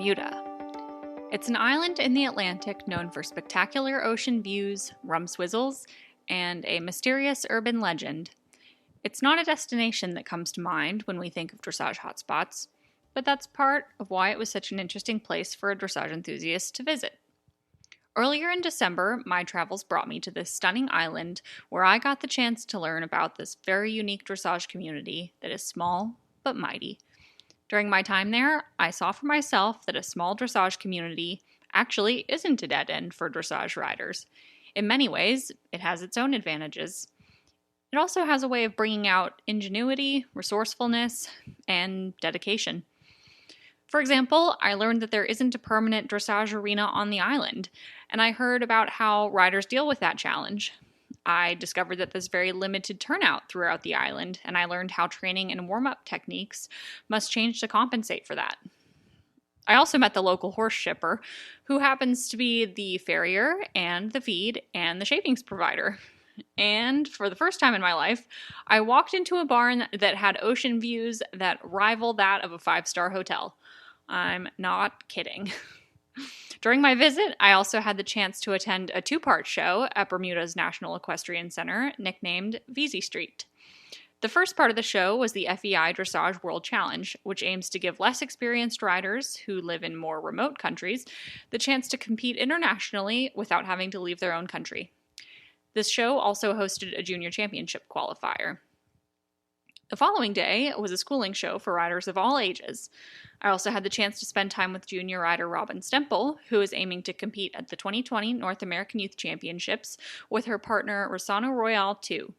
Bermuda. It's an island in the Atlantic known for spectacular ocean views, rum swizzles, and a mysterious urban legend. It's not a destination that comes to mind when we think of dressage hotspots, but that's part of why it was such an interesting place for a dressage enthusiast to visit. Earlier in December, my travels brought me to this stunning island where I got the chance to learn about this very unique dressage community that is small but mighty. During my time there, I saw for myself that a small dressage community actually isn't a dead end for dressage riders. In many ways, it has its own advantages. It also has a way of bringing out ingenuity, resourcefulness, and dedication. For example, I learned that there isn't a permanent dressage arena on the island, and I heard about how riders deal with that challenge. I discovered that there's very limited turnout throughout the island, and I learned how training and warm-up techniques must change to compensate for that. I also met the local horse shipper, who happens to be the farrier and the feed and the shavings provider. And for the first time in my life, I walked into a barn that had ocean views that rival that of a 5-star hotel. I'm not kidding. During my visit, I also had the chance to attend a 2-part show at Bermuda's National Equestrian Center, nicknamed Vesey Street. The first part of the show was the FEI Dressage World Challenge, which aims to give less experienced riders who live in more remote countries the chance to compete internationally without having to leave their own country. This show also hosted a junior championship qualifier. The following day was a schooling show for riders of all ages. I also had the chance to spend time with junior rider Robin Stemple, who is aiming to compete at the 2020 North American Youth Championships with her partner Rossano Royale II.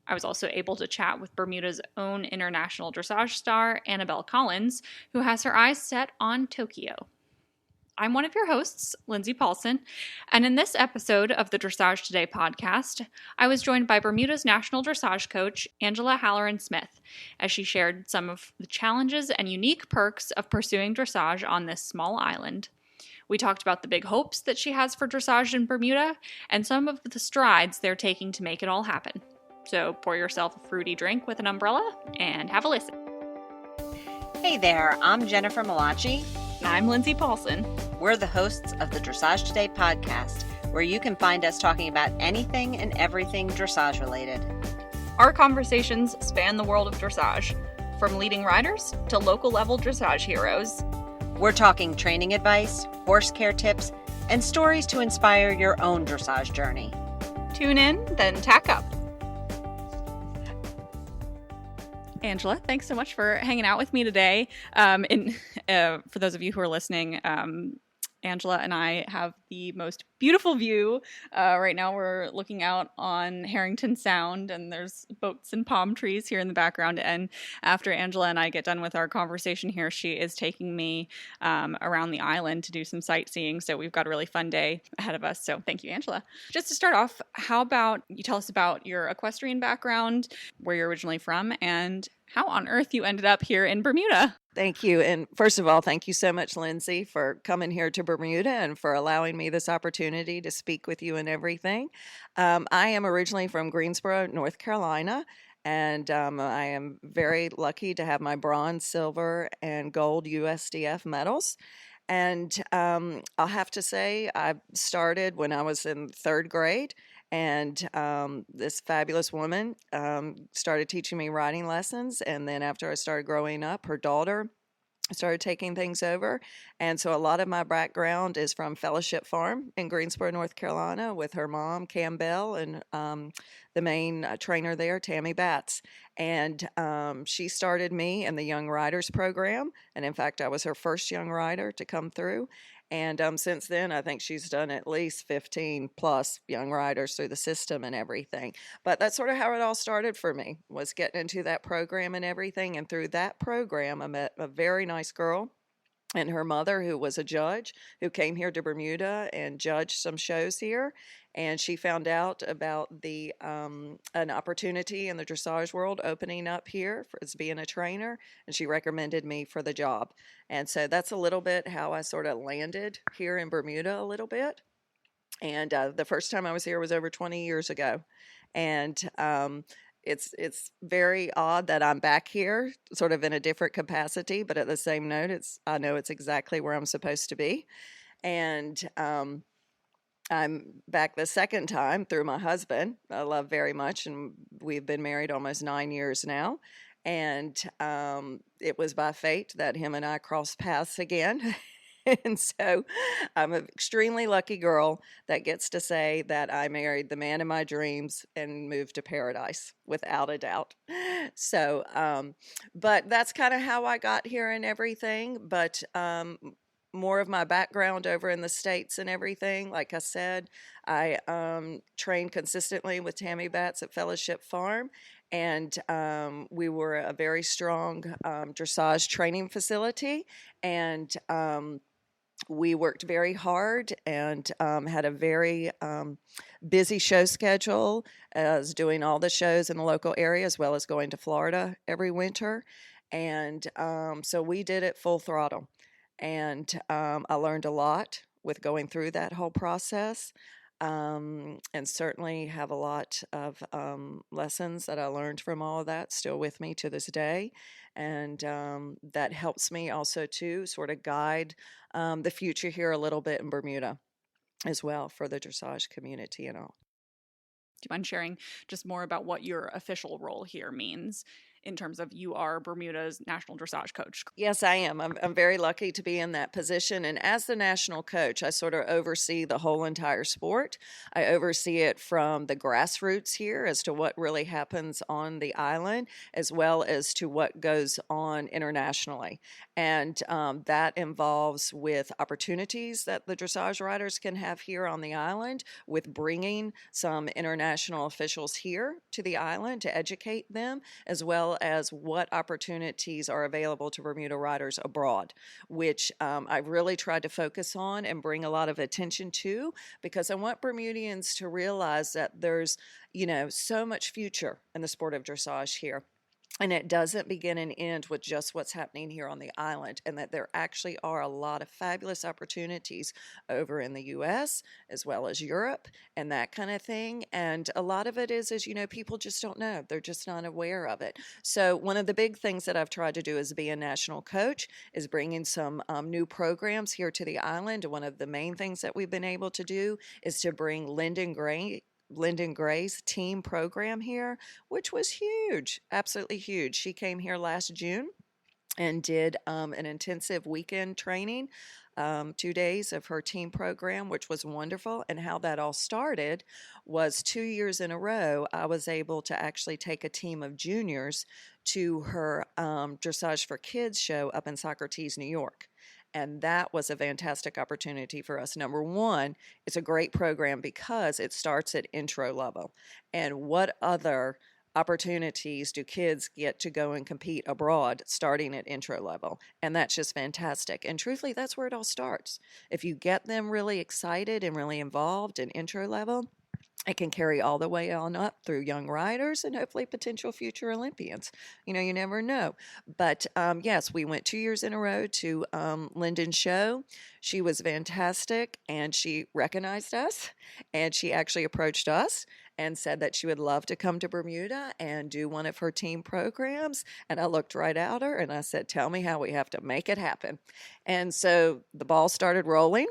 I was also able to chat with Bermuda's own international dressage star, Annabelle Collins, who has her eyes set on Tokyo. I'm one of your hosts, Lindsay Paulson, and in this episode of the Dressage Today podcast, I was joined by Bermuda's national dressage coach, Angela Halloran-Smith, as she shared some of the challenges and unique perks of pursuing dressage on this small island. We talked about the big hopes that she has for dressage in Bermuda and some of the strides they're taking to make it all happen. So pour yourself a fruity drink with an umbrella and have a listen. Hey there, I'm Jennifer Malachi. And I'm Lindsay Paulson. We're the hosts of the Dressage Today Podcast, where you can find us talking about anything and everything dressage related. Our conversations span the world of dressage, from leading riders to local level dressage heroes. We're talking training advice, horse care tips, and stories to inspire your own dressage journey. Tune in, then tack up. Angela, thanks so much for hanging out with me today. For those of you who are listening, Angela and I have the most beautiful view. Right now we're looking out on Harrington Sound, and there's boats and palm trees here in the background. And after Angela and I get done with our conversation here, she is taking me around the island to do some sightseeing. So we've got a really fun day ahead of us. So thank you, Angela. Just to start off, how about you tell us about your equestrian background, where you're originally from, and how on earth you ended up here in Bermuda? Thank you. And first of all, thank you so much, Lindsay, for coming here to Bermuda and for allowing me this opportunity to speak with you and everything. I am originally from Greensboro, North Carolina, and I am very lucky to have my bronze, silver, and gold USDF medals. And I'll have to say, I started when I was in 3rd grade. And this fabulous woman started teaching me riding lessons. And then after I started growing up, her daughter started taking things over. And so a lot of my background is from Fellowship Farm in Greensboro, North Carolina, with her mom, Cam Bell, and the main trainer there, Tammy Batts. And she started me in the Young Riders program. And in fact, I was her first young rider to come through. And since then, I think she's done at least 15 plus young riders through the system and everything. But that's sort of how it all started for me, was getting into that program and everything. And through that program, I met a very nice girl and her mother, who was a judge, who came here to Bermuda and judged some shows here. And she found out about the an opportunity in the dressage world opening up here as being a trainer, and she recommended me for the job. And so that's a little bit how I sort of landed here in Bermuda a little bit. And the first time I was here was over 20 years ago. And it's very odd that I'm back here, sort of in a different capacity, but at the same note, I know it's exactly where I'm supposed to be. And I'm back the second time through my husband, I love very much, and we've been married almost 9 years now. And it was by fate that him and I crossed paths again. And so I'm an extremely lucky girl that gets to say that I married the man of my dreams and moved to paradise without a doubt. So, but that's kind of how I got here and everything. But more of my background over in the States and everything. Like I said, I trained consistently with Tammy Batts at Fellowship Farm, and we were a very strong dressage training facility, and we worked very hard and had a very busy show schedule, as doing all the shows in the local area as well as going to Florida every winter. And so we did it full throttle. And I learned a lot with going through that whole process, and certainly have a lot of lessons that I learned from all of that still with me to this day. And that helps me also to sort of guide the future here a little bit in Bermuda as well for the dressage community and all. Do you mind sharing just more about what your official role here means in terms of you are Bermuda's national dressage coach? Yes, I am. I'm very lucky to be in that position. And as the national coach, I sort of oversee the whole entire sport. I oversee it from the grassroots here as to what really happens on the island, as well as to what goes on internationally. And that involves with opportunities that the dressage riders can have here on the island, with bringing some international officials here to the island to educate them, as well as what opportunities are available to Bermuda riders abroad, which I've really tried to focus on and bring a lot of attention to, because I want Bermudians to realize that there's, so much future in the sport of dressage here. And it doesn't begin and end with just what's happening here on the island, and that there actually are a lot of fabulous opportunities over in the U.S. as well as Europe and that kind of thing. And a lot of it is, people just don't know. They're just not aware of it. So one of the big things that I've tried to do as be a national coach is bringing some new programs here to the island. One of the main things that we've been able to do is to bring Lyndon Gray's team program here, which was huge, absolutely huge. She came here last June and did an intensive weekend training, 2 days of her team program, which was wonderful. And how that all started was 2 years in a row, I was able to actually take a team of juniors to her Dressage for Kids show up in Socrates, New York. And that was a fantastic opportunity for us. Number one, it's a great program because it starts at intro level. And what other opportunities do kids get to go and compete abroad starting at intro level? And that's just fantastic. And truthfully, that's where it all starts. If you get them really excited and really involved in intro level, it can carry all the way on up through young riders and hopefully potential future Olympians. You never know. But yes, we went 2 years in a row to Lyndon's show. She was fantastic, and she recognized us, and she actually approached us and said that she would love to come to Bermuda and do one of her team programs. And I looked right at her and I said, tell me how we have to make it happen. And so the ball started rolling,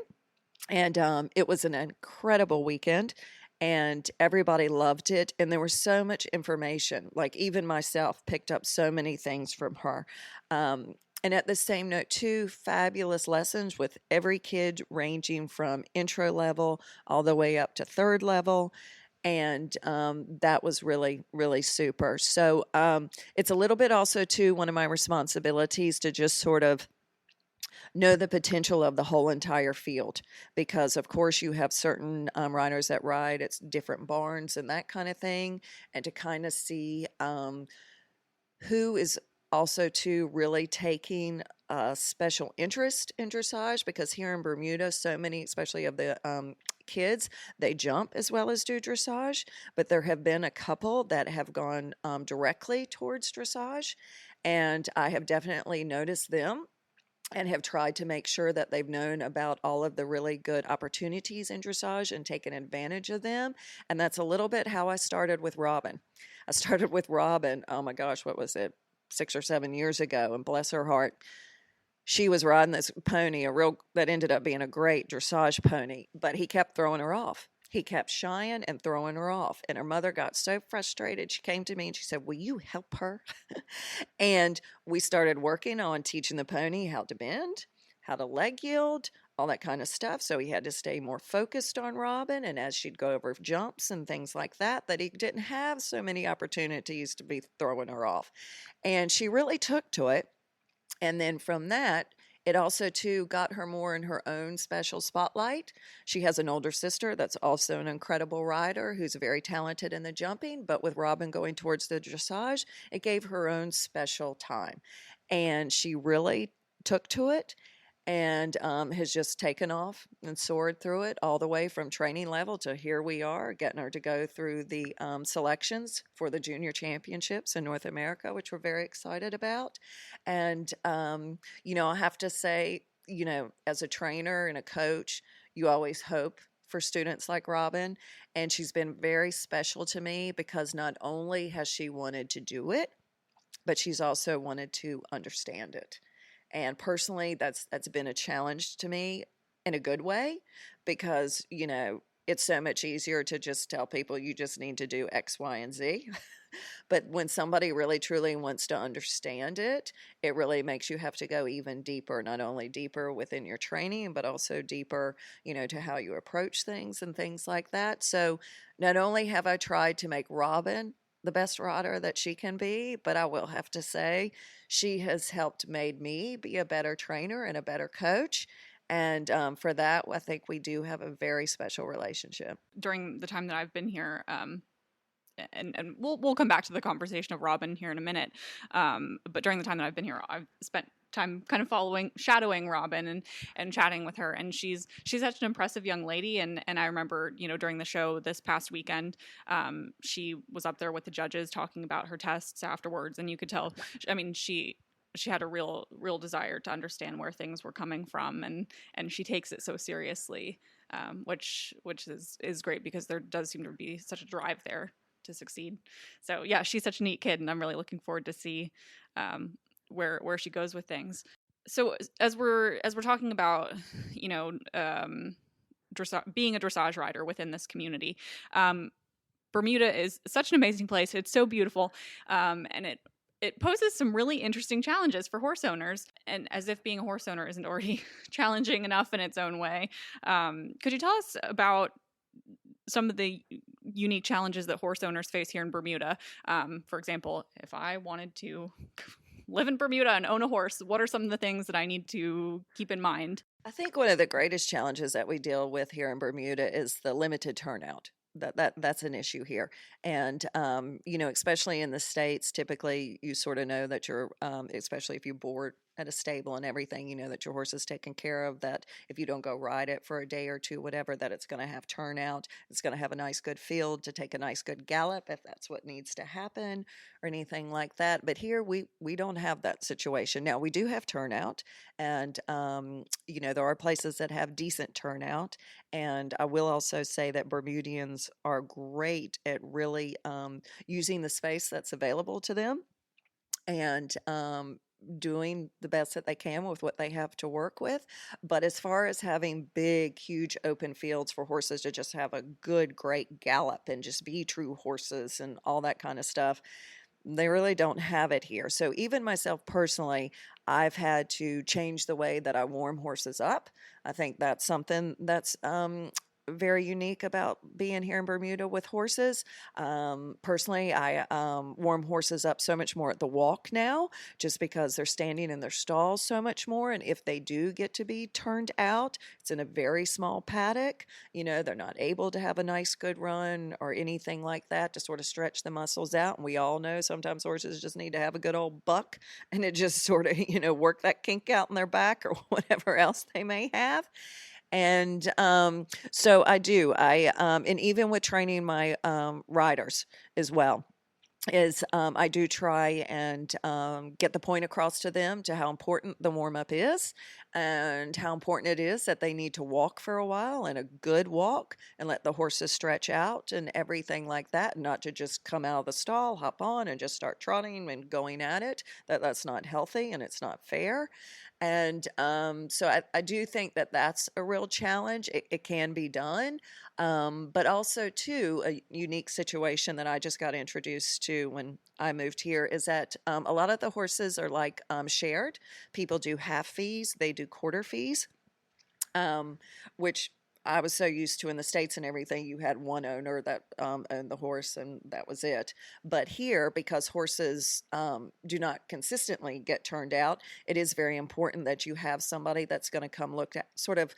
and it was an incredible weekend. And everybody loved it. And there was so much information. Like, even myself picked up so many things from her. And at the same note, too, fabulous lessons with every kid ranging from intro level all the way up to third level. And that was really, really super. So it's a little bit also, too, one of my responsibilities to just sort of know the potential of the whole entire field, because of course you have certain riders that ride at different barns and that kind of thing, and to kind of see who is also to really taking a special interest in dressage, because here in Bermuda, so many, especially of the kids, they jump as well as do dressage, but there have been a couple that have gone directly towards dressage, and I have definitely noticed them and have tried to make sure that they've known about all of the really good opportunities in dressage and taken advantage of them. And that's a little bit how I started with Robin. I started with Robin, oh my gosh, what was it, 6 or 7 years ago, and bless her heart, she was riding this pony, that ended up being a great dressage pony, but he kept throwing her off. He kept shying and throwing her off. And her mother got so frustrated. She came to me and she said, "Will you help her?" And we started working on teaching the pony how to bend, how to leg yield, all that kind of stuff. So he had to stay more focused on Robin. And as she'd go over jumps and things like that, that he didn't have so many opportunities to be throwing her off. And she really took to it. And then from that, it also, too, got her more in her own special spotlight. She has an older sister that's also an incredible rider who's very talented in the jumping, but with Robin going towards the dressage, it gave her own special time. And she really took to it and has just taken off and soared through it all the way from training level to here we are, getting her to go through the selections for the junior championships in North America, which we're very excited about. And, I have to say, as a trainer and a coach, you always hope for students like Robin. And she's been very special to me because not only has she wanted to do it, but she's also wanted to understand it. And personally, that's been a challenge to me in a good way because, it's so much easier to just tell people you just need to do X, Y, and Z. But when somebody really truly wants to understand it, it really makes you have to go even deeper, not only deeper within your training, but also deeper, to how you approach things and things like that. So not only have I tried to make Robin the best rider that she can be, but I will have to say she has helped made me be a better trainer and a better coach. And for that, I think we do have a very special relationship. During the time that I've been here, and we'll come back to the conversation of Robin here in a minute. But during the time that I've been here, I've spent time kind of shadowing Robin and chatting with her. And she's such an impressive young lady. And I remember, during the show this past weekend, she was up there with the judges talking about her tests afterwards. And you could tell, she had a real desire to understand where things were coming from. And she takes it so seriously, which is great because there does seem to be such a drive there to succeed. So yeah, she's such a neat kid, and I'm really looking forward to see where she goes with things. So as we're talking about, being a dressage rider within this community, Bermuda is such an amazing place. It's so beautiful, and it poses some really interesting challenges for horse owners. And as if being a horse owner isn't already challenging enough in its own way, could you tell us about some of the unique challenges that horse owners face here in Bermuda? For example, if I wanted to live in Bermuda and own a horse, what are some of the things that I need to keep in mind? I think one of the greatest challenges that we deal with here in Bermuda is the limited turnout. That's an issue here. And, especially in the States, typically you sort of know that you're, especially if you board at a stable and everything, that your horse is taken care of, that if you don't go ride it for a day or two, whatever, that it's going to have turnout. It's going to have a nice good field to take a nice good gallop if that's what needs to happen or anything like that. But here we don't have that situation. Now we do have turnout, and, there are places that have decent turnout. And I will also say that Bermudians are great at really using the space that's available to them and doing the best that they can with what they have to work with. But as far as having big, huge open fields for horses to just have a good, great gallop and just be true horses and all that kind of stuff, they really don't have it here. So even myself personally, I've had to change the way that I warm horses up. I think that's something that's very unique about being here in Bermuda with horses. Personally, I warm horses up so much more at the walk now, just because they're standing in their stalls so much more. And if they do get to be turned out, it's in a very small paddock. They're not able to have a nice good run or anything like that to sort of stretch the muscles out. And we all know sometimes horses just need to have a good old buck and it just sort of, work that kink out in their back or whatever else they may have. And so I do. And even with training my riders as well, is I do try and get the point across to them to how important the warm up is and how important it is that they need to walk for a while and a good walk and let the horses stretch out and everything like that, not to just come out of the stall, hop on, and just start trotting and going at it. That's not healthy and it's not fair. And so I do think that that's a real challenge. It can be done. But also, too, a unique situation that I just got introduced to when I moved here is that a lot of the horses are like shared. People do half fees, they do quarter fees, which I was so used to in the States and everything. You had one owner that owned the horse, and that was it. But here, because horses do not consistently get turned out, it is very important that you have somebody that's going to come look at, sort of,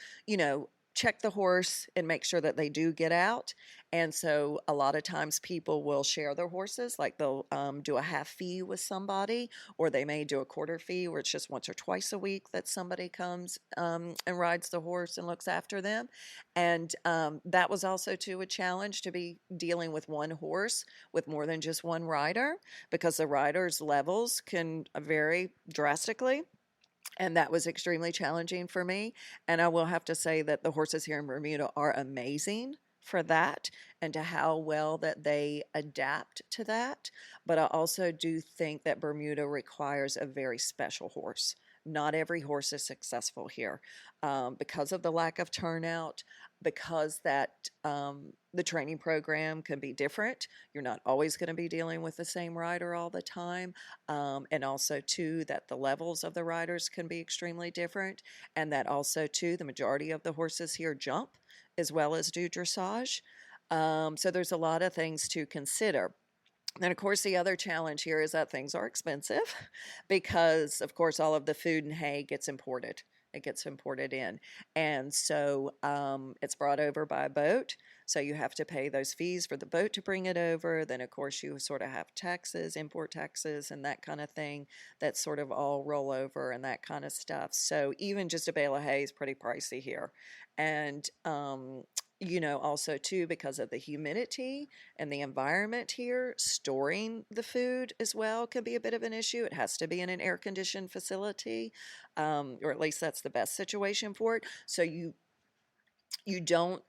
check the horse and make sure that they do get out. And so a lot of times people will share their horses, like they'll do a half fee with somebody, or they may do a quarter fee where it's just once or twice a week that somebody comes and rides the horse and looks after them. And that was also too a challenge, to be dealing with one horse with more than just one rider, because the riders' levels can vary drastically. And that was extremely challenging for me. And I will have to say that the horses here in Bermuda are amazing for that, and to how well that they adapt to that. But I also do think that Bermuda requires a very special horse. Not every horse is successful here because of the lack of turnout, because that the training program can be different. You're not always going to be dealing with the same rider all the time. And also, too, that the levels of the riders can be extremely different. And that also, too, the majority of the horses here jump as well as do dressage. So there's a lot of things to consider. And of course, the other challenge here is that things are expensive because, of course, all of the food and hay gets imported. It gets imported in. And so it's brought over by a boat. So you have to pay those fees for the boat to bring it over. Then, of course, you sort of have taxes, import taxes, and that kind of thing that sort of all roll over and that kind of stuff. So even just a bale of hay is pretty pricey here. And also, too, because of the humidity and the environment here, storing the food as well can be a bit of an issue. It has to be in an air-conditioned facility, or at least that's the best situation for it. So you don't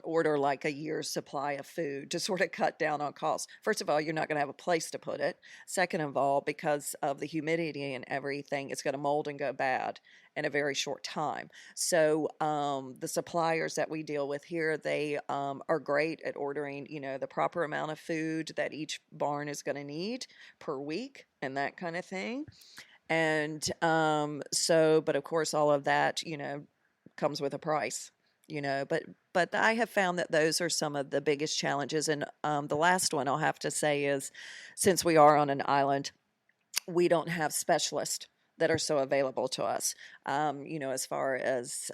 order like a year's supply of food to sort of cut down on costs. First of all, you're not going to have a place to put it. Second of all, because of the humidity and everything, it's going to mold and go bad in a very short time. So the suppliers that we deal with here, they are great at ordering, the proper amount of food that each barn is going to need per week and that kind of thing. And but of course, all of that, comes with a price. But I have found that those are some of the biggest challenges. And the last one I'll have to say is, since we are on an island, we don't have specialists that are so available to us, as far as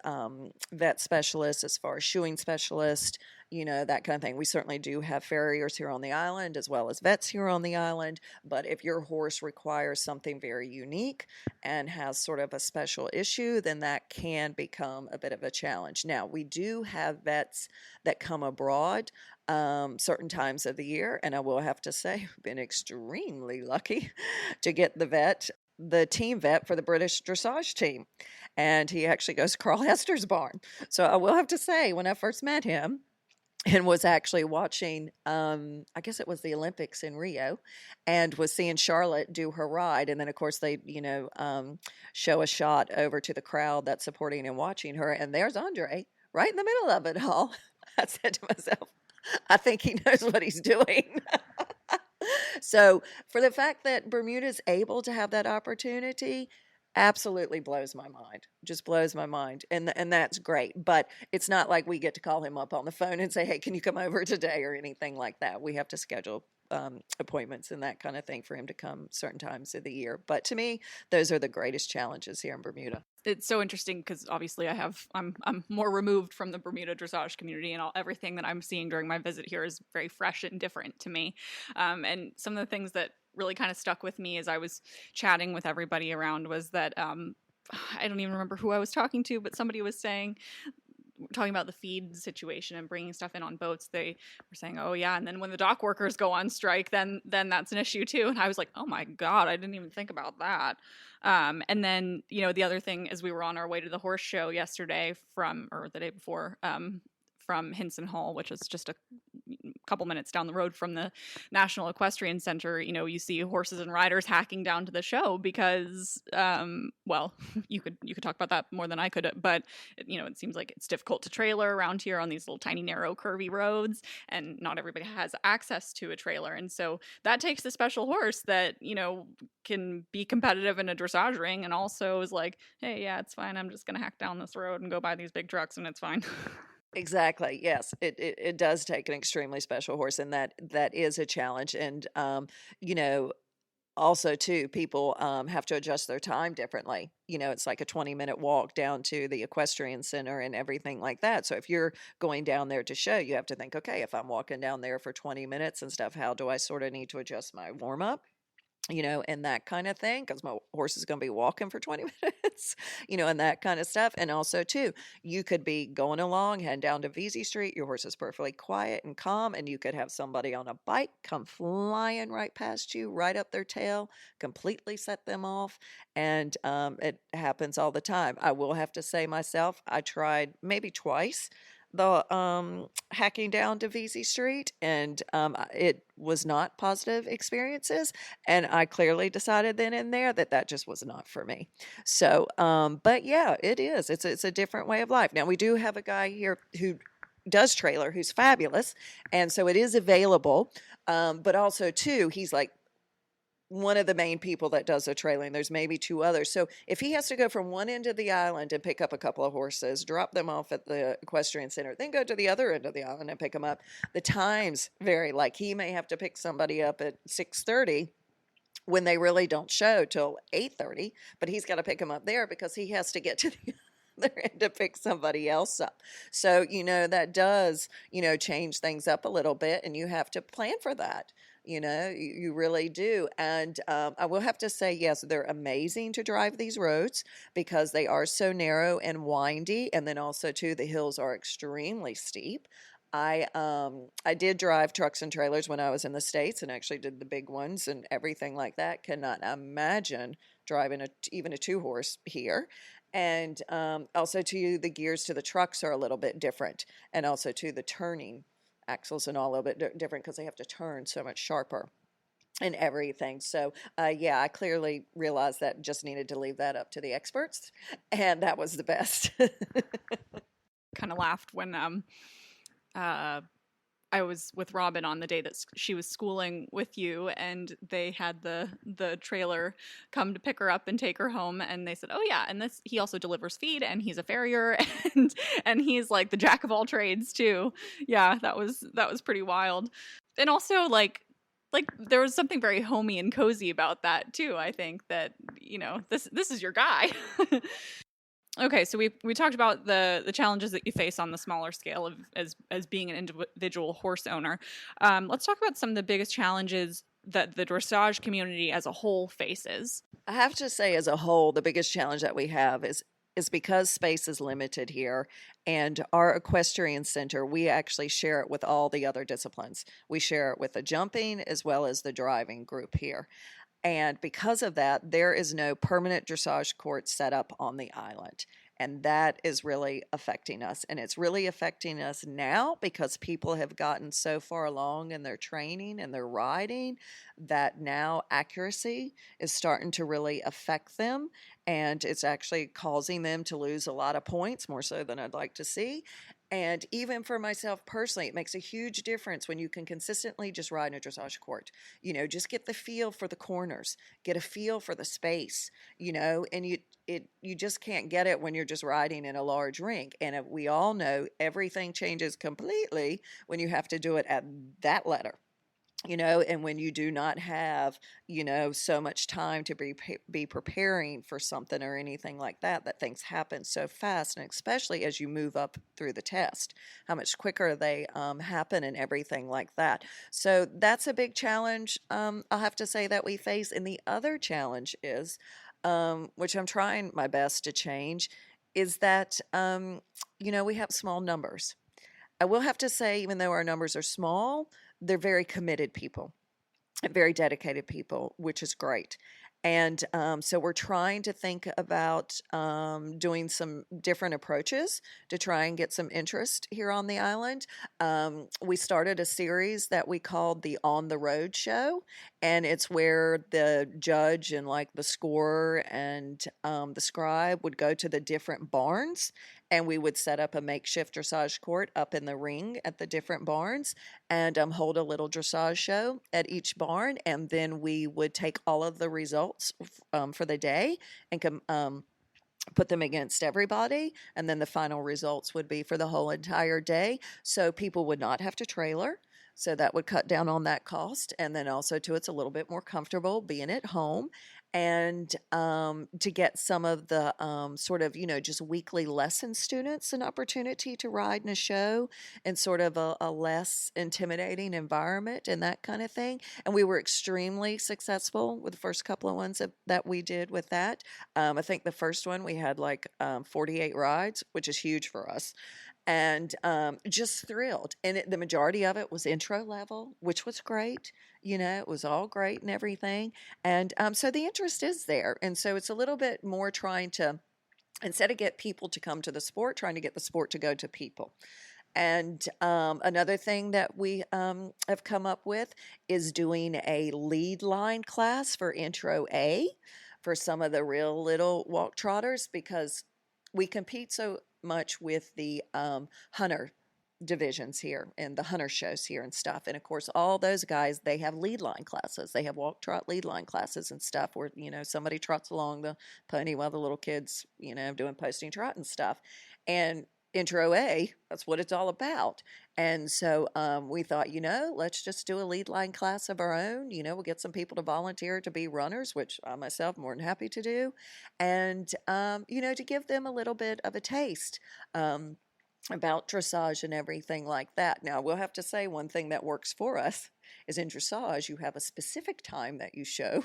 vet specialists, as far as shoeing specialists, that kind of thing. We certainly do have farriers here on the island as well as vets here on the island. But if your horse requires something very unique and has sort of a special issue, then that can become a bit of a challenge. Now, we do have vets that come abroad certain times of the year. And I will have to say, we've been extremely lucky to get the team vet for the British dressage team. And he actually goes to Carl Hester's barn. So I will have to say, when I first met him and was actually watching, I guess it was the Olympics in Rio, and was seeing Charlotte do her ride. And then, of course, they, show a shot over to the crowd that's supporting and watching her. And there's Andre right in the middle of it all. I said to myself, I think he knows what he's doing. So for the fact that Bermuda is able to have that opportunity, absolutely blows my mind. Just blows my mind. And that's great. But it's not like we get to call him up on the phone and say, hey, can you come over today, or anything like that. We have to schedule appointments and that kind of thing for him to come certain times of the year. But to me, those are the greatest challenges here in Bermuda. It's so interesting because obviously I'm more removed from the Bermuda dressage community, and everything that I'm seeing during my visit here is very fresh and different to me. And some of the things that really kind of stuck with me as I was chatting with everybody around was that I don't even remember who I was talking to, but somebody was saying talking about the feed situation and bringing stuff in on boats, they were saying, oh yeah, and then when the dock workers go on strike, then that's an issue too. And I was like, oh my God, I didn't even think about that. And then, the other thing is we were on our way to the horse show yesterday or the day before, from Hinson Hall, which is just a couple minutes down the road from the National Equestrian Center. You see horses and riders hacking down to the show because, well, you could talk about that more than I could, but it seems like it's difficult to trailer around here on these little tiny, narrow, curvy roads, and not everybody has access to a trailer. And so that takes a special horse that, can be competitive in a dressage ring and also is like, hey, yeah, it's fine. I'm just going to hack down this road and go by these big trucks and it's fine. Exactly. Yes, it does take an extremely special horse, and that is a challenge. And also too, people have to adjust their time differently. It's like a 20-minute walk down to the equestrian center and everything like that. So if you're going down there to show, you have to think, okay, if I'm walking down there for 20 minutes and stuff, how do I sort of need to adjust my warm up? And that kind of thing, because my horse is going to be walking for 20 minutes, and that kind of stuff. And also, too, you could be going along, heading down to VZ Street. Your horse is perfectly quiet and calm, and you could have somebody on a bike come flying right past you, right up their tail, completely set them off. And it happens all the time. I will have to say myself, I tried maybe twice the hacking down to VZ Street, and it was not positive experiences, and I clearly decided then and there that just was not for me. So but yeah, it's a different way of life. Now we do have a guy here who does trailer who's fabulous, and so it is available, but also too, he's like one of the main people that does the trailing. There's maybe two others. So if he has to go from one end of the island and pick up a couple of horses, drop them off at the equestrian center, then go to the other end of the island and pick them up, the times vary. Like he may have to pick somebody up at 6:30 when they really don't show till 8:30, but he's got to pick them up there because he has to get to the other end to pick somebody else up. So, that does, change things up a little bit, and you have to plan for that. You really do. And I will have to say, yes, they're amazing to drive these roads because they are so narrow and windy. And then also, too, the hills are extremely steep. I did drive trucks and trailers when I was in the States and actually did the big ones and everything like that. Cannot imagine driving even a two-horse here. And also, too, the gears to the trucks are a little bit different. And also, too, the turning axles and all a little bit different because they have to turn so much sharper and everything. So yeah, I clearly realized that just needed to leave that up to the experts, and that was the best. Kind of laughed when I was with Robin on the day that she was schooling with you, and they had the trailer come to pick her up and take her home, and they said, oh yeah, and he also delivers feed, and he's a farrier, and he's like the jack of all trades too. Yeah, that was pretty wild. And also like there was something very homey and cozy about that too. I think that, this is your guy. Okay, so we talked about the challenges that you face on the smaller scale of as being an individual horse owner. Let's talk about some of the biggest challenges that the dressage community as a whole faces. I have to say, as a whole, the biggest challenge that we have is because space is limited here, and our equestrian center, we actually share it with all the other disciplines. We share it with the jumping as well as the driving group here. And because of that, there is no permanent dressage court set up on the island. And that is really affecting us. And it's really affecting us now because people have gotten so far along in their training and their riding that now accuracy is starting to really affect them. And it's actually causing them to lose a lot of points, more so than I'd like to see. And even for myself personally, it makes a huge difference when you can consistently just ride in a dressage court. Just get the feel for the corners, get a feel for the space, and you just can't get it when you're just riding in a large rink. And we all know everything changes completely when you have to do it at that letter. And when you do not have, so much time to be preparing for something or anything like that things happen so fast, and especially as you move up through the test, how much quicker they happen and everything like that. So that's a big challenge, I'll have to say, that we face. And the other challenge is, which I'm trying my best to change, is that, we have small numbers. I will have to say, even though our numbers are small, they're very committed people, very dedicated people, which is great. And so we're trying to think about doing some different approaches to try and get some interest here on the island. We started a series that we called the On the Road Show, and it's where the judge and like the scorer and the scribe would go to the different barns, and we would set up a makeshift dressage court up in the ring at the different barns and hold a little dressage show at each barn. And then we would take all of the results for the day and put them against everybody. And then the final results would be for the whole entire day. So people would not have to trailer. So that would cut down on that cost. And then also, too, it's a little bit more comfortable being at home. And to get some of the sort of, just weekly lesson students an opportunity to ride in a show in sort of a less intimidating environment and that kind of thing. And we were extremely successful with the first couple of ones that we did with that. I think the first one we had like 48 rides, which is huge for us. And just thrilled. And the majority of it was intro level, which was great. It was all great and everything. And so the interest is there. And so it's a little bit more trying to, instead of get people to come to the sport, trying to get the sport to go to people. And another thing that we have come up with is doing a lead line class for Intro A for some of the real little walk trotters, because we compete so much with the hunter divisions here and the hunter shows here and stuff. And of course, all those guys, they have lead line classes. They have walk trot lead line classes and stuff where, somebody trots along the pony while the little kids, doing posting trot and stuff. And Intro A, that's what it's all about. And so we thought, let's just do a lead line class of our own. We'll get some people to volunteer to be runners, which I myself am more than happy to do. And, to give them a little bit of a taste about dressage and everything like that. Now, we'll have to say one thing that works for us is in dressage, you have a specific time that you show.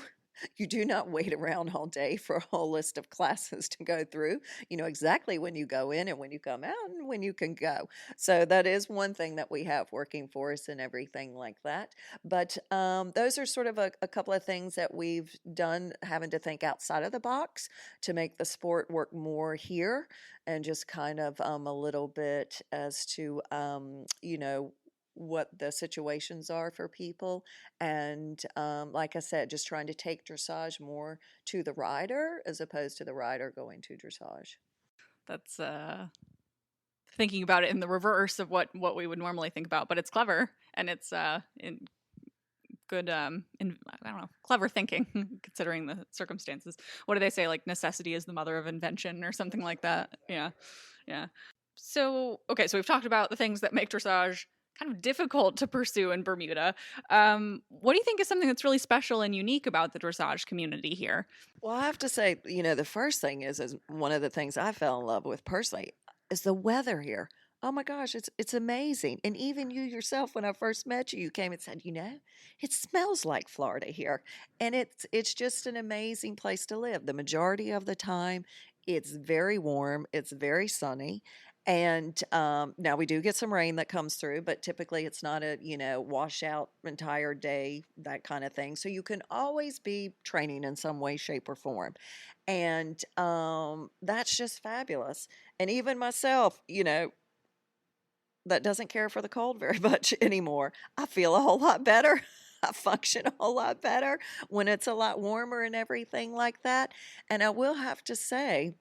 You do not wait around all day for a whole list of classes to go through. You know exactly when you go in and when you come out and when you can go. So that is one thing that we have working for us and everything like that. But those are sort of a couple of things that we've done, having to think outside of the box to make the sport work more here, and just kind of a little bit as to, what the situations are for people. And like I said, just trying to take dressage more to the rider as opposed to the rider going to dressage. That's thinking about it in the reverse of what we would normally think about, but it's clever, and it's good I don't know, clever thinking considering the circumstances. What do they say, like necessity is the mother of invention or something like that? Yeah. So we've talked about the things that make dressage kind of difficult to pursue in Bermuda. What do you think is something that's really special and unique about the dressage community here? Well, I have to say, the first thing is one of the things I fell in love with personally is the weather here. Oh my gosh, it's amazing. And even you yourself, when I first met you, you came and said, it smells like Florida here. And it's just an amazing place to live. The majority of the time, it's very warm, it's very sunny. And now we do get some rain that comes through, but typically it's not a, washout entire day, that kind of thing. So you can always be training in some way, shape, or form. And that's just fabulous. And even myself, that doesn't care for the cold very much anymore, I feel a whole lot better. I function a whole lot better when it's a lot warmer and everything like that. And I will have to say,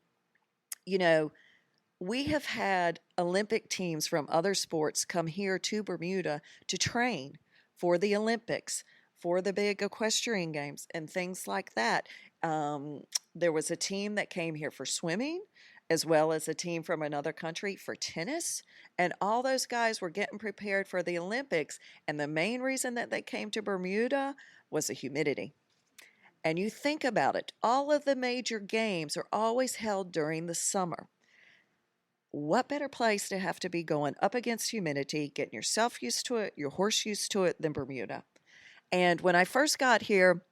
we have had Olympic teams from other sports come here to Bermuda to train for the Olympics, for the big equestrian games, and things like that. There was a team that came here for swimming, as well as a team from another country for tennis. And all those guys were getting prepared for the Olympics. And the main reason that they came to Bermuda was the humidity. And you think about it, all of the major games are always held during the summer. What better place to have to be going up against humidity, getting yourself used to it, your horse used to it, than Bermuda? And when I first got here,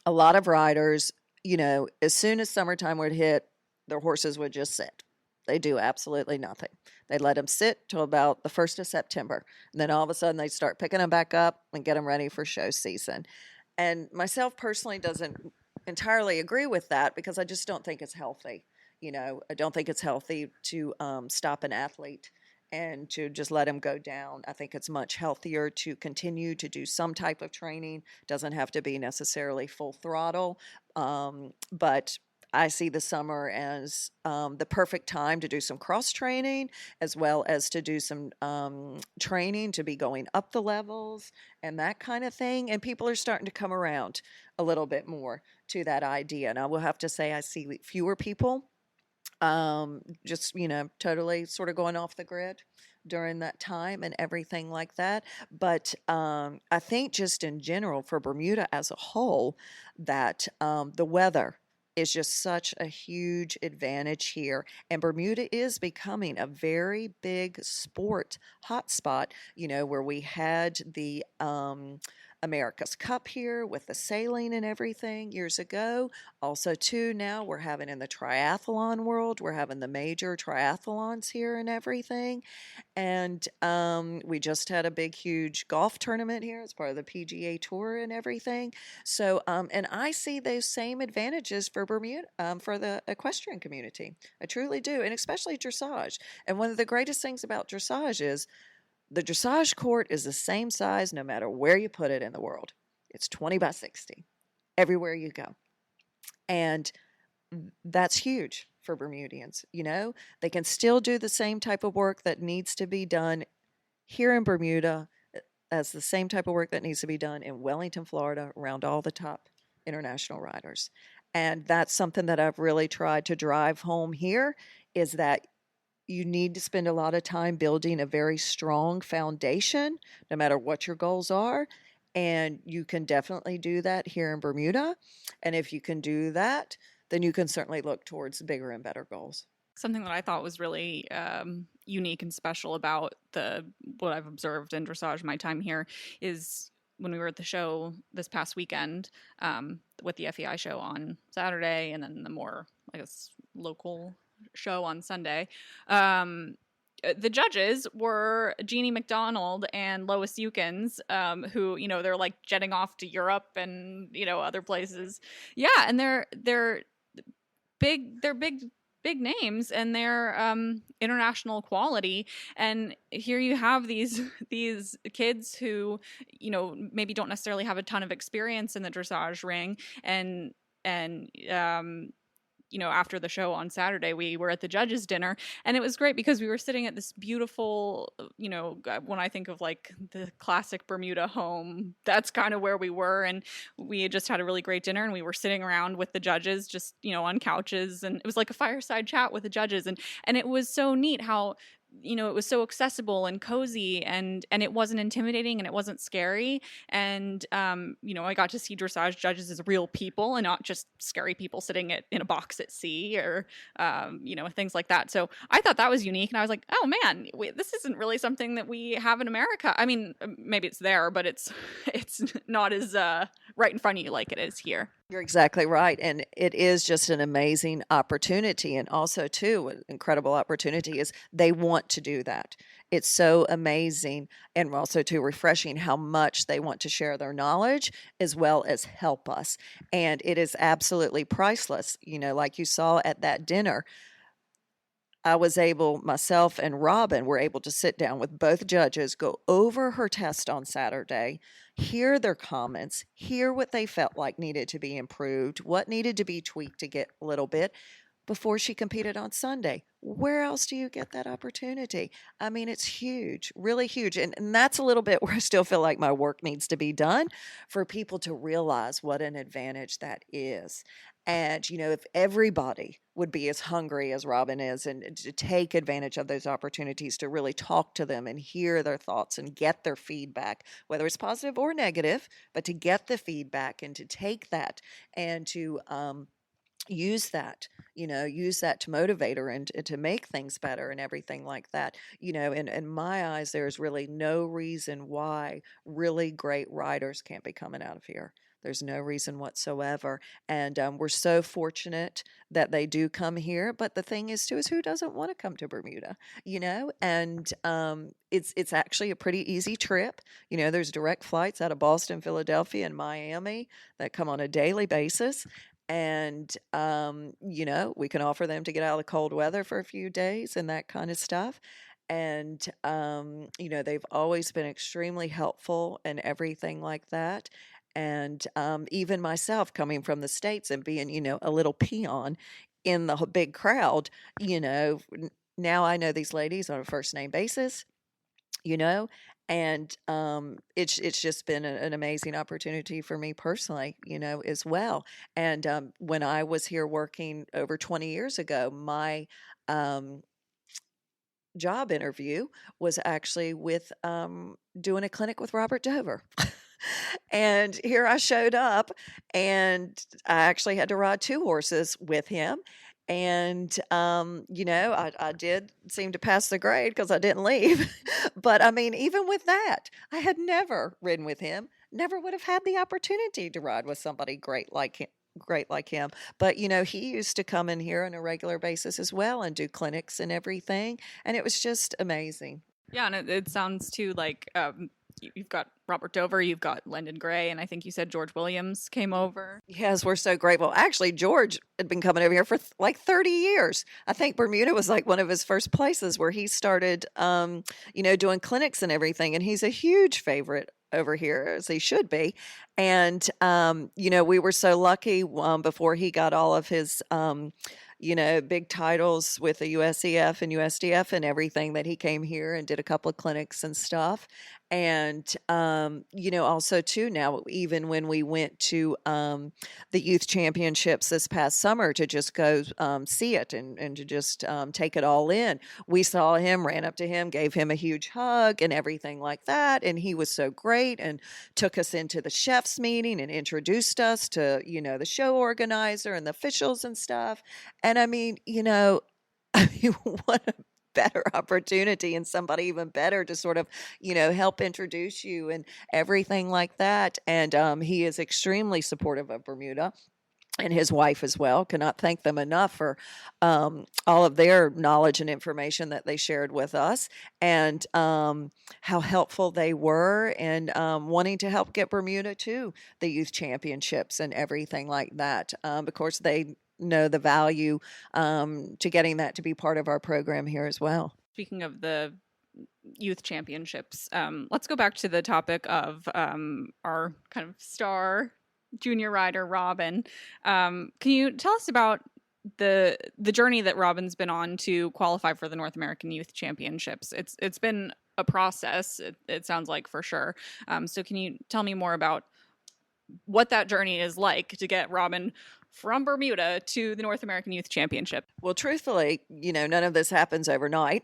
a lot of riders, as soon as summertime would hit, their horses would just sit. They do absolutely nothing. They let them sit till about the 1st of September. And then all of a sudden they start picking them back up and get them ready for show season. And myself personally doesn't entirely agree with that because I just don't think it's healthy. I don't think it's healthy to stop an athlete and to just let him go down. I think it's much healthier to continue to do some type of training. Doesn't have to be necessarily full throttle, but I see the summer as the perfect time to do some cross training as well as to do some training to be going up the levels and that kind of thing. And people are starting to come around a little bit more to that idea. And I will have to say I see fewer people just totally sort of going off the grid during that time and everything like that. But I think just in general for Bermuda as a whole that the weather is just such a huge advantage here, and Bermuda is becoming a very big sport hotspot, where we had the America's Cup here with the sailing and everything years ago. Also, too, now we're having in the triathlon world, we're having the major triathlons here and everything. And we just had a big, huge golf tournament here as part of the PGA Tour and everything. So, and I see those same advantages for Bermuda, for the equestrian community. I truly do, and especially dressage. And one of the greatest things about dressage is the dressage court is the same size no matter where you put it in the world. It's 20 by 60 everywhere you go. And that's huge for Bermudians. They can still do the same type of work that needs to be done here in Bermuda as the same type of work that needs to be done in Wellington, Florida, around all the top international riders. And that's something that I've really tried to drive home here is that you need to spend a lot of time building a very strong foundation, no matter what your goals are. And you can definitely do that here in Bermuda. And if you can do that, then you can certainly look towards bigger and better goals. Something that I thought was really unique and special about what I've observed in dressage my time here is when we were at the show this past weekend with the FEI show on Saturday and then the more, I guess, local show on Sunday. The judges were Jeannie McDonald and Lois Eukins, who, they're like jetting off to Europe and, other places. Yeah. And they're big names and they're international quality. And here you have these kids who, maybe don't necessarily have a ton of experience in the dressage ring and after the show on Saturday, we were at the judges' dinner, and it was great because we were sitting at this beautiful, when I think of like the classic Bermuda home, that's kind of where we were, and we had just had a really great dinner, and we were sitting around with the judges, just, on couches, and it was like a fireside chat with the judges, and it was so neat how, it was so accessible and cozy and it wasn't intimidating and it wasn't scary. And, I got to see dressage judges as real people and not just scary people sitting in a box at sea or, things like that. So I thought that was unique. And I was like, oh man, this isn't really something that we have in America. I mean, maybe it's there, but it's not as right in front of you like it is here. You're exactly right. And it is just an amazing opportunity. And also, too, an incredible opportunity is they want to do that. It's so amazing and also, too, refreshing how much they want to share their knowledge as well as help us. And it is absolutely priceless. Like you saw at that dinner, I was able, myself and Robin were able to sit down with both judges, go over her test on Saturday, hear their comments, hear what they felt like needed to be improved, what needed to be tweaked to get a little bit before she competed on Sunday. Where else do you get that opportunity? I mean, it's huge, really huge. And that's a little bit where I still feel like my work needs to be done for people to realize what an advantage that is. And, if everybody would be as hungry as Robin is and to take advantage of those opportunities to really talk to them and hear their thoughts and get their feedback, whether it's positive or negative, but to get the feedback and to take that and to use that to motivate her and to make things better and everything like that. In my eyes, there's really no reason why really great writers can't be coming out of here. There's no reason whatsoever. And we're so fortunate that they do come here. But the thing is, too, is who doesn't want to come to Bermuda, And it's actually a pretty easy trip. There's direct flights out of Boston, Philadelphia, and Miami that come on a daily basis. And, we can offer them to get out of the cold weather for a few days and that kind of stuff. And, they've always been extremely helpful and everything like that. And even myself coming from the States and being, a little peon in the big crowd, now I know these ladies on a first name basis, and it's just been an amazing opportunity for me personally, as well. And when I was here working over 20 years ago, my job interview was actually with doing a clinic with Robert Dover. And here I showed up, and I actually had to ride 2 horses with him. And, I did seem to pass the grade because I didn't leave. But I mean, even with that, I had never ridden with him, never would have had the opportunity to ride with somebody great like him. But he used to come in here on a regular basis as well and do clinics and everything, and it was just amazing. Yeah, and it sounds too like you've got Robert Dover, you've got Lyndon Gray, and I think you said George Williams came over. Yes, we're so grateful. Actually, George had been coming over here for like 30 years. I think Bermuda was like one of his first places where he started, doing clinics and everything. And he's a huge favorite over here, as he should be. And, we were so lucky before he got all of his, big titles with the USEF and USDF and everything, that he came here and did a couple of clinics and stuff. And, also too, now, even when we went to the youth championships this past summer to just go see it and to just take it all in, we saw him, ran up to him, gave him a huge hug and everything like that. And he was so great and took us into the chef's meeting and introduced us to, the show organizer and the officials and stuff. And I mean, what a better opportunity, and somebody even better to sort of, help introduce you and everything like that. And he is extremely supportive of Bermuda, and his wife as well. Cannot thank them enough for all of their knowledge and information that they shared with us, and how helpful they were, and wanting to help get Bermuda to the youth championships and everything like that. Of course, they know the value to getting that to be part of our program here as well. Speaking of the youth championships, let's go back to the topic of our kind of star junior rider, Robin. Can you tell us about the journey that Robin's been on to qualify for the North American Youth Championships? It's been a process, it sounds like, for sure. So can you tell me more about what that journey is like to get Robin from Bermuda to the North American Youth Championship? Well, truthfully, none of this happens overnight.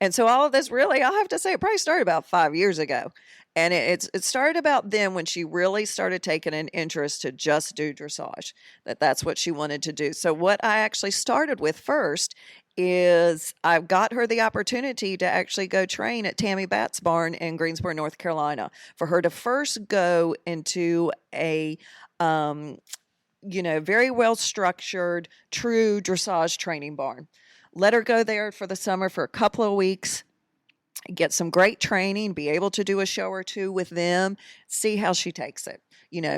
And so all of this, really, I'll have to say, it probably started about 5 years ago. And it started about then, when she really started taking an interest to just do dressage, that's what she wanted to do. So what I actually started with first is I got her the opportunity to actually go train at Tammy Batt's barn in Greensboro, North Carolina, for her to first go into a very well-structured, true dressage training barn. Let her go there for the summer for a couple of weeks, get some great training, be able to do a show or two with them, see how she takes it.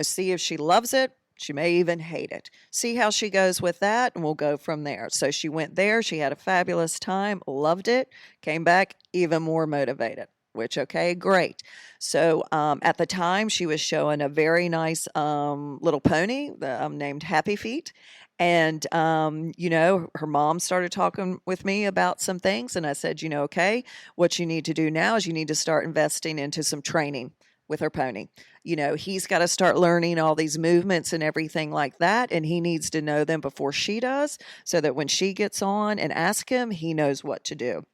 See if she loves it. She may even hate it. See how she goes with that, and we'll go from there. So she went there. She had a fabulous time, loved it, came back even more motivated. Which, okay, great. So at the time, she was showing a very nice little pony named Happy Feet. And, her mom started talking with me about some things. And I said, okay, what you need to do now is you need to start investing into some training with her pony. He's got to start learning all these movements and everything like that. And he needs to know them before she does, so that when she gets on and asks him, he knows what to do.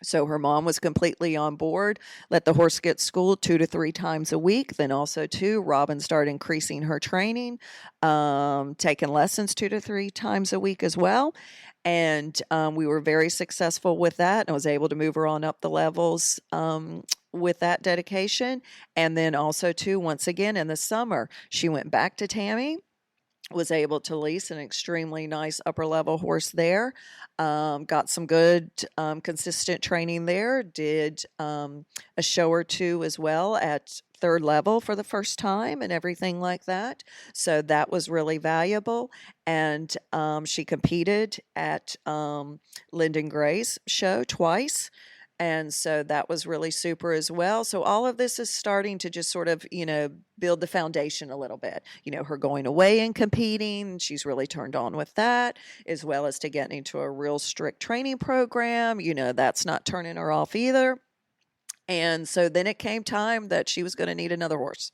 So her mom was completely on board, let the horse get schooled 2 to 3 times a week. Then also, too, Robin started increasing her training, taking lessons 2 to 3 times a week as well. And we were very successful with that. And I was able to move her on up the levels with that dedication. And then also, too, once again in the summer, she went back to Tammy, was able to lease an extremely nice upper level horse there. Got some good, consistent training there. Did a show or two as well at third level for the first time and everything like that. So that was really valuable. And she competed at Lyndon Gray's show twice. And so that was really super as well. So all of this is starting to just sort of, build the foundation a little bit. Her going away and competing, she's really turned on with that, as well as to getting into a real strict training program. That's not turning her off either. And so then it came time that she was going to need another horse.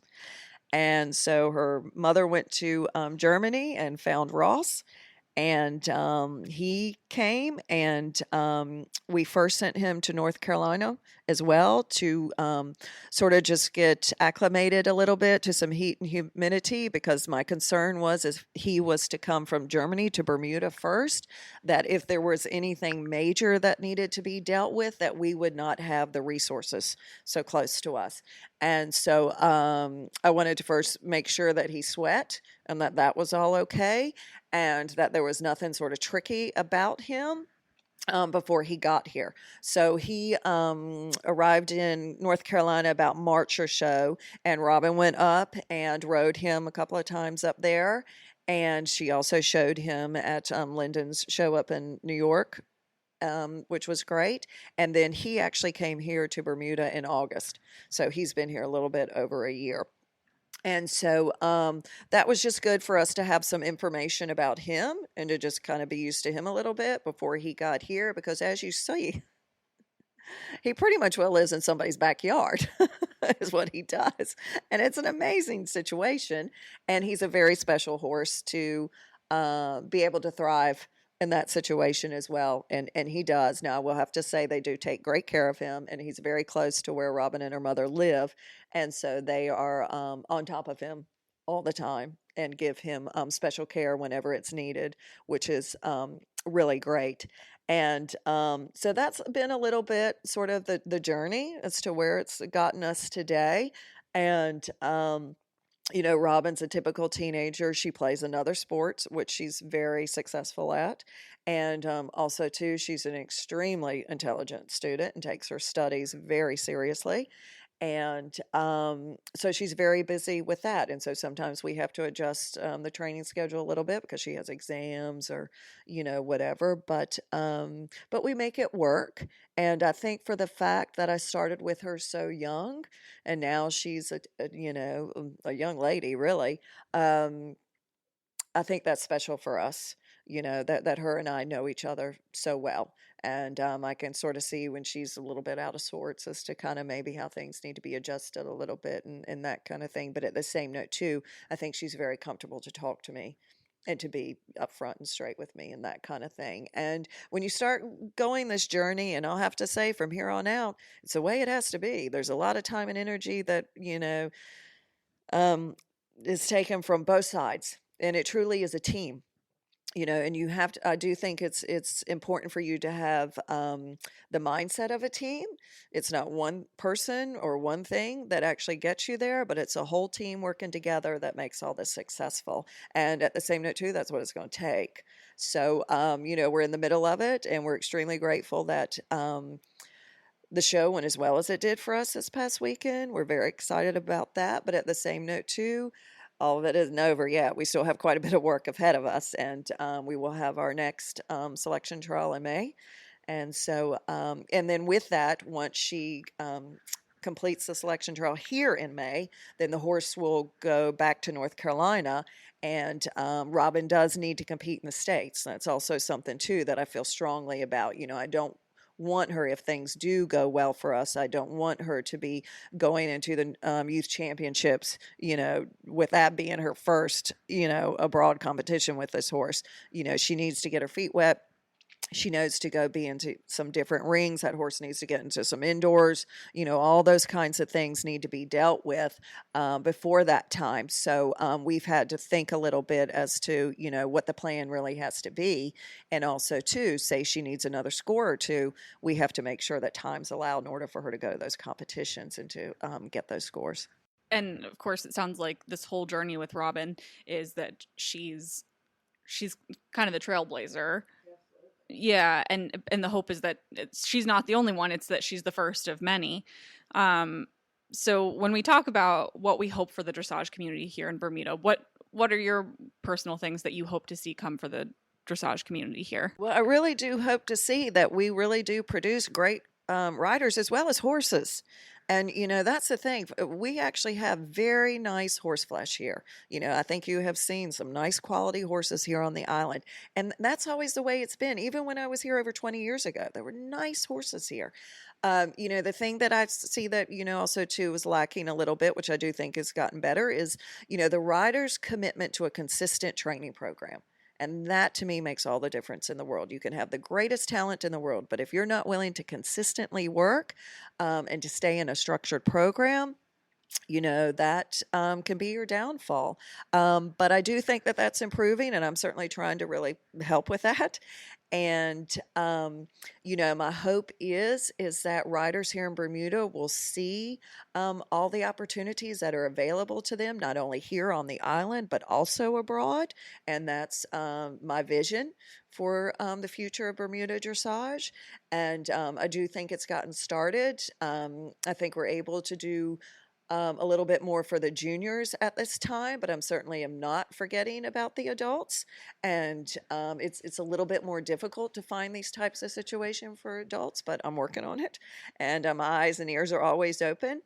And so her mother went to Germany and found Ross. And he came, and we first sent him to North Carolina as well to sort of just get acclimated a little bit to some heat and humidity, because my concern was if he was to come from Germany to Bermuda first, that if there was anything major that needed to be dealt with, that we would not have the resources so close to us. And so I wanted to first make sure that he sweat and that was all okay, and that there was nothing sort of tricky about him before he got here. So he arrived in North Carolina about March or so, and Robin went up and rode him a couple of times up there. And she also showed him at Lyndon's show up in New York, which was great. And then he actually came here to Bermuda in August. So he's been here a little bit over a year. And so that was just good for us to have some information about him and to just kind of be used to him a little bit before he got here, because as you see, he pretty much well lives in somebody's backyard is what he does. And it's an amazing situation. And he's a very special horse to be able to thrive in that situation as well. And he does. Now, I will have to say they do take great care of him, and he's very close to where Robin and her mother live. And so they are on top of him all the time and give him special care whenever it's needed, which is really great. And so that's been a little bit sort of the journey as to where it's gotten us today. And Robin's a typical teenager. She plays another sport, which she's very successful at. And also, too, she's an extremely intelligent student and takes her studies very seriously. And so she's very busy with that. And so sometimes we have to adjust the training schedule a little bit because she has exams or, whatever. But we make it work. And I think for the fact that I started with her so young, and now she's a young lady, really, I think that's special for us, that her and I know each other so well. And I can sort of see when she's a little bit out of sorts as to kind of maybe how things need to be adjusted a little bit and that kind of thing. But at the same note, too, I think she's very comfortable to talk to me and to be upfront and straight with me and that kind of thing. And when you start going this journey, and I'll have to say from here on out, it's the way it has to be. There's a lot of time and energy that, is taken from both sides. And it truly is a team. And you have to, I do think it's important for you to have the mindset of a team. It's not one person or one thing that actually gets you there, but it's a whole team working together that makes all this successful. And at the same note, too, that's what it's going to take. So, we're in the middle of it, and we're extremely grateful that the show went as well as it did for us this past weekend. We're very excited about that. But at the same note, too, all of it isn't over yet. We still have quite a bit of work ahead of us, and we will have our next selection trial in May. And so, and then with that, once she completes the selection trial here in May, then the horse will go back to North Carolina, and Robin does need to compete in the States. That's also something, too, that I feel strongly about. I don't want her, if things do go well for us, I don't want her to be going into the youth championships, with that being her first, abroad competition with this horse. She needs to get her feet wet She knows to go be into some different rings. That horse needs to get into some indoors. All those kinds of things need to be dealt with before that time. So we've had to think a little bit as to, what the plan really has to be. And also, too, say she needs another score or two, we have to make sure that time's allowed in order for her to go to those competitions and to get those scores. And of course, it sounds like this whole journey with Robin is that she's kind of the trailblazer. Yeah, and the hope is that she's not the only one, it's that she's the first of many. So when we talk about what we hope for the dressage community here in Bermuda, what are your personal things that you hope to see come for the dressage community here? Well, I really do hope to see that we really do produce great riders as well as horses. And, that's the thing. We actually have very nice horse flesh here. I think you have seen some nice quality horses here on the island. And that's always the way it's been. Even when I was here over 20 years ago, there were nice horses here. The thing that I see that, also too is lacking a little bit, which I do think has gotten better, is, the riders' commitment to a consistent training program. And that to me makes all the difference in the world. You can have the greatest talent in the world, but if you're not willing to consistently work and to stay in a structured program, that can be your downfall. But I do think that that's improving, and I'm certainly trying to really help with that. And, my hope is that riders here in Bermuda will see all the opportunities that are available to them, not only here on the island, but also abroad. And that's my vision for the future of Bermuda dressage. And I do think it's gotten started. I think we're able to do a little bit more for the juniors at this time, but I'm certainly am not forgetting about the adults. And it's a little bit more difficult to find these types of situations for adults, but I'm working on it. And my eyes and ears are always open.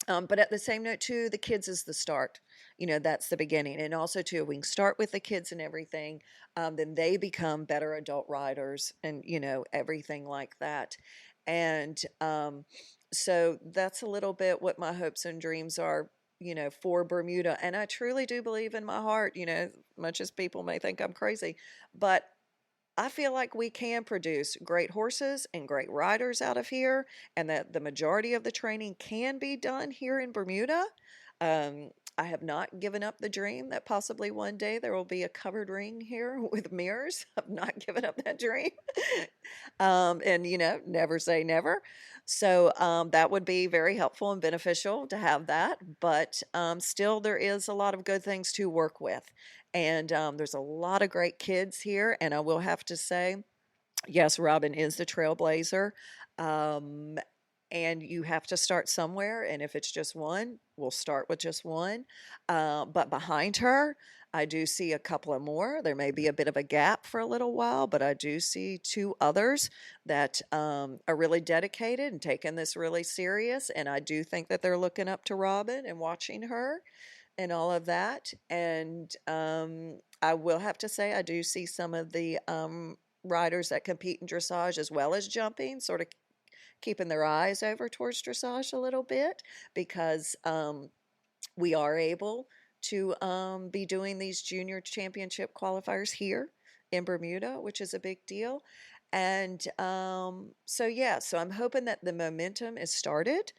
But at the same note, too, the kids is the start. That's the beginning. And also, too, we can start with the kids and everything. Then they become better adult riders and, everything like that. And so that's a little bit what my hopes and dreams are, for Bermuda. And I truly do believe in my heart, much as people may think I'm crazy, but I feel like we can produce great horses and great riders out of here, and that the majority of the training can be done here in Bermuda. I have not given up the dream that possibly one day there will be a covered ring here with mirrors. I've not given up that dream. And, never say never. So that would be very helpful and beneficial to have that. But still, there is a lot of good things to work with. And there's a lot of great kids here. And I will have to say, yes, Robin is the trailblazer. And you have to start somewhere. And if it's just one, we'll start with just one. But behind her, I do see a couple of more. There may be a bit of a gap for a little while, but I do see two others that are really dedicated and taking this really serious. And I do think that they're looking up to Robin and watching her and all of that. And I will have to say, I do see some of the riders that compete in dressage as well as jumping sort of keeping their eyes over towards dressage a little bit, because we are able to be doing these junior championship qualifiers here in Bermuda, which is a big deal. And so I'm hoping that the momentum is started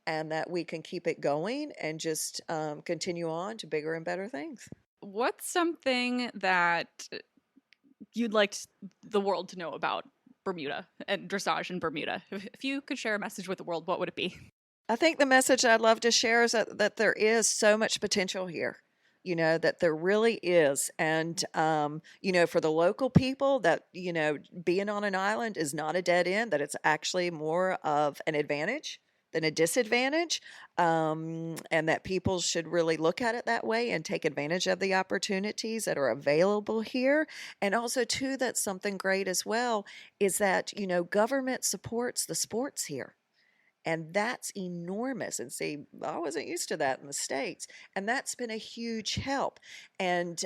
and that we can keep it going and just continue on to bigger and better things. What's something that you'd like the world to know about Bermuda and dressage in Bermuda? If you could share a message with the world, what would it be? I think the message I'd love to share is that there is so much potential here, that there really is. And, for the local people, that, being on an island is not a dead end, that it's actually more of an advantage than a disadvantage, and that people should really look at it that way and take advantage of the opportunities that are available here. And also, too, that's something great as well is that, government supports the sports here. And that's enormous. And see, I wasn't used to that in the States. And that's been a huge help. And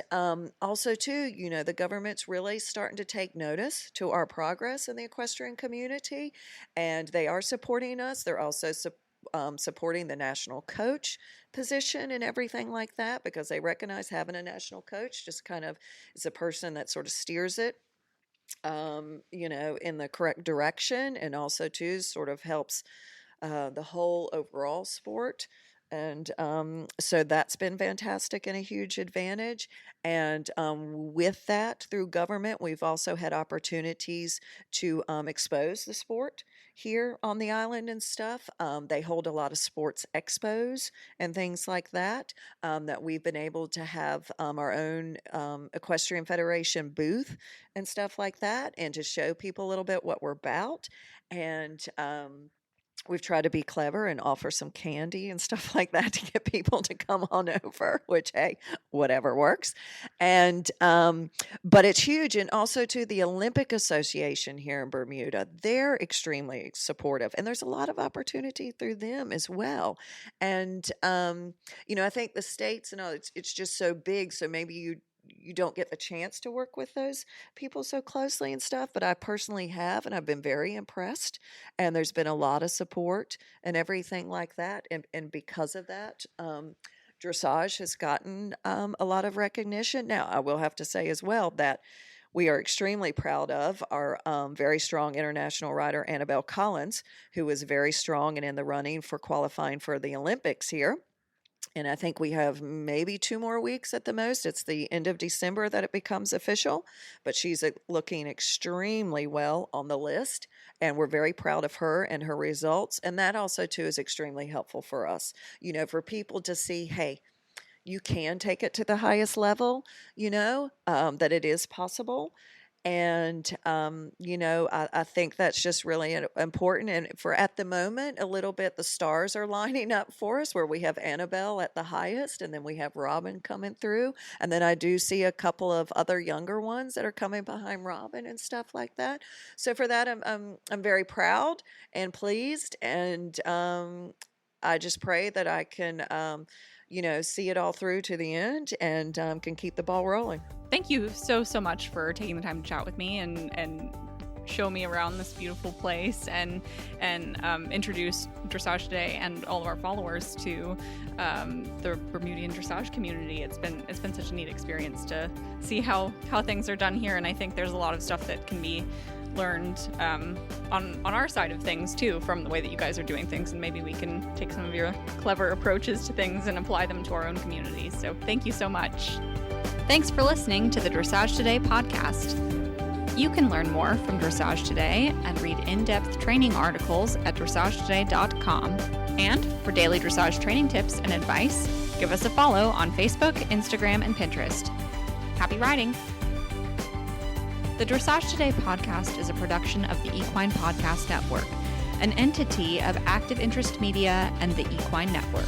also, too, the government's really starting to take notice to our progress in the equestrian community. And they are supporting us. They're also supporting the national coach position and everything like that, because they recognize having a national coach just kind of is a person that sort of steers it in the correct direction, and also too sort of helps the whole overall sport. And so that's been fantastic and a huge advantage. And with that, through government, we've also had opportunities to expose the sport here on the island and stuff. They hold a lot of sports expos and things like that we've been able to have our own Equestrian Federation booth and stuff like that, and to show people a little bit what we're about. And we've tried to be clever and offer some candy and stuff like that to get people to come on over, which, hey, whatever works. And, but it's huge. And also to the Olympic Association here in Bermuda, they're extremely supportive. And there's a lot of opportunity through them as well. And, I think the states, it's just so big. So maybe you don't get the chance to work with those people so closely and stuff, but I personally have, and I've been very impressed, and there's been a lot of support and everything like that. And because of that, dressage has gotten a lot of recognition. Now, I will have to say as well that we are extremely proud of our very strong international rider, Annabelle Collins, who is very strong and in the running for qualifying for the Olympics here. And I think we have maybe 2 more weeks at the most. It's the end of December that it becomes official, but she's looking extremely well on the list, and we're very proud of her and her results. And that also, too, is extremely helpful for us, for people to see, hey, you can take it to the highest level, that it is possible. And, I think that's just really important. And for at the moment, a little bit, the stars are lining up for us, where we have Annabelle at the highest, and then we have Robin coming through. And then I do see a couple of other younger ones that are coming behind Robin and stuff like that. So for that, I'm very proud and pleased. And I just pray that I can, see it all through to the end, and can keep the ball rolling. Thank you so much for taking the time to chat with me and show me around this beautiful place and introduce Dressage Today and all of our followers to the Bermudian dressage community. It's been such a neat experience to see how things are done here, and I think there's a lot of stuff that can be learned on our side of things too, from the way that you guys are doing things, and maybe we can take some of your clever approaches to things and apply them to our own communities. So thank you so much. Thanks for listening to the Dressage Today podcast. You can learn more from Dressage Today and read in-depth training articles at dressagetoday.com. And for daily dressage training tips and advice, give us a follow on Facebook, Instagram, and Pinterest. Happy riding! The Dressage Today podcast is a production of the Equine Podcast Network, an entity of Active Interest Media and the Equine Network.